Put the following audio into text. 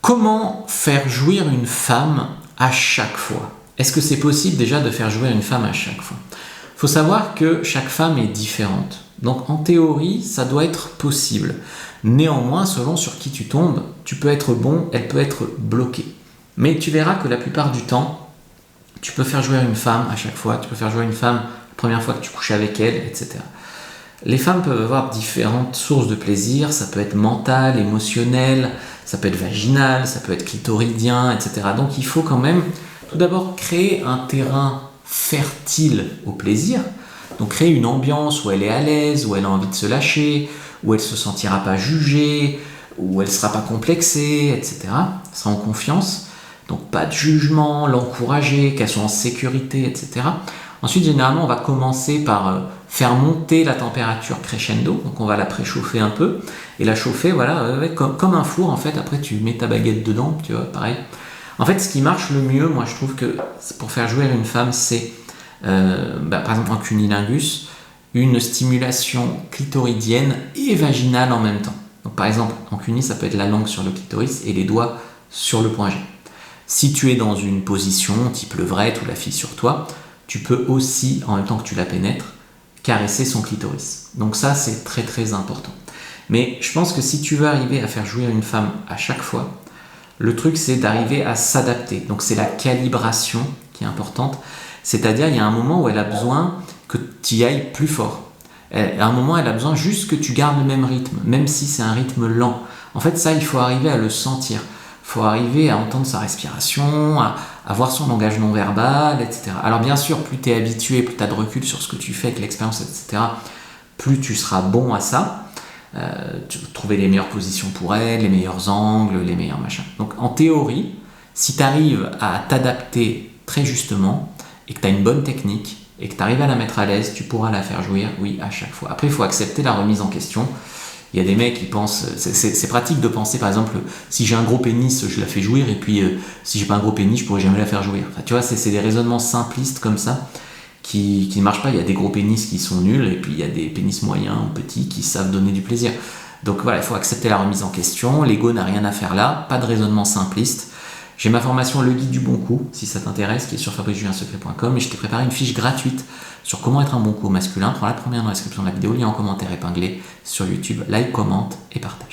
Comment faire jouir une femme à chaque fois? Est-ce que c'est possible déjà de faire jouir une femme à chaque fois? Il faut savoir que chaque femme est différente. Donc en théorie, ça doit être possible. Néanmoins, selon sur qui tu tombes, tu peux être bon, elle peut être bloquée. Mais tu verras que la plupart du temps, tu peux faire jouir une femme à chaque fois. Tu peux faire jouir une femme la première fois que tu couches avec elle, etc. Les femmes peuvent avoir différentes sources de plaisir, ça peut être mental, émotionnel, ça peut être vaginal, ça peut être clitoridien, etc. Donc il faut quand même tout d'abord créer un terrain fertile au plaisir, donc créer une ambiance où elle est à l'aise, où elle a envie de se lâcher, où elle ne se sentira pas jugée, où elle ne sera pas complexée, etc. Elle sera en confiance, donc pas de jugement, l'encourager, qu'elle soit en sécurité, etc. Ensuite, généralement, on va commencer par faire monter la température crescendo, donc on va la préchauffer un peu, et la chauffer, voilà, comme un four, en fait. Après, tu mets ta baguette dedans, tu vois, pareil. En fait, ce qui marche le mieux, moi, je trouve que pour faire jouir une femme, c'est, par exemple, en cunilingus, une stimulation clitoridienne et vaginale en même temps. Donc, par exemple, en cuni, ça peut être la langue sur le clitoris et les doigts sur le point G. Si tu es dans une position type levrette ou la fille sur toi, tu peux aussi, en même temps que tu la pénètres, caresser son clitoris. Donc ça, c'est très très important. Mais je pense que si tu veux arriver à faire jouir une femme à chaque fois, le truc c'est d'arriver à s'adapter. Donc c'est la calibration qui est importante. C'est-à-dire, il y a un moment où elle a besoin que tu y ailles plus fort. À un moment, elle a besoin juste que tu gardes le même rythme, même si c'est un rythme lent. En fait, ça, il faut arriver à le sentir. Il faut arriver à entendre sa respiration, à voir son langage non verbal, etc. Alors bien sûr, plus tu es habitué, plus tu as de recul sur ce que tu fais avec l'expérience, etc., plus tu seras bon à ça. Tu vas trouver les meilleures positions pour elle, les meilleurs angles, les meilleurs machins. Donc en théorie, si tu arrives à t'adapter très justement, et que tu as une bonne technique, et que tu arrives à la mettre à l'aise, tu pourras la faire jouir, oui, à chaque fois. Après, il faut accepter la remise en question. Il y a des mecs qui pensent, c'est pratique de penser, par exemple, si j'ai un gros pénis, je la fais jouir, et puis si j'ai pas un gros pénis, je pourrais jamais la faire jouir. Enfin, tu vois, c'est des raisonnements simplistes comme ça qui ne marchent pas. Il y a des gros pénis qui sont nuls, et puis il y a des pénis moyens ou petits qui savent donner du plaisir. Donc voilà, il faut accepter la remise en question. L'ego n'a rien à faire là, pas de raisonnement simpliste. J'ai ma formation Le Guide du Bon Coup, si ça t'intéresse, qui est sur fabricejuliensecret.com, et je t'ai préparé une fiche gratuite sur comment être un bon coup au masculin. Prends la première dans la description de la vidéo, lien en commentaire épinglé sur YouTube. Like, commente et partage.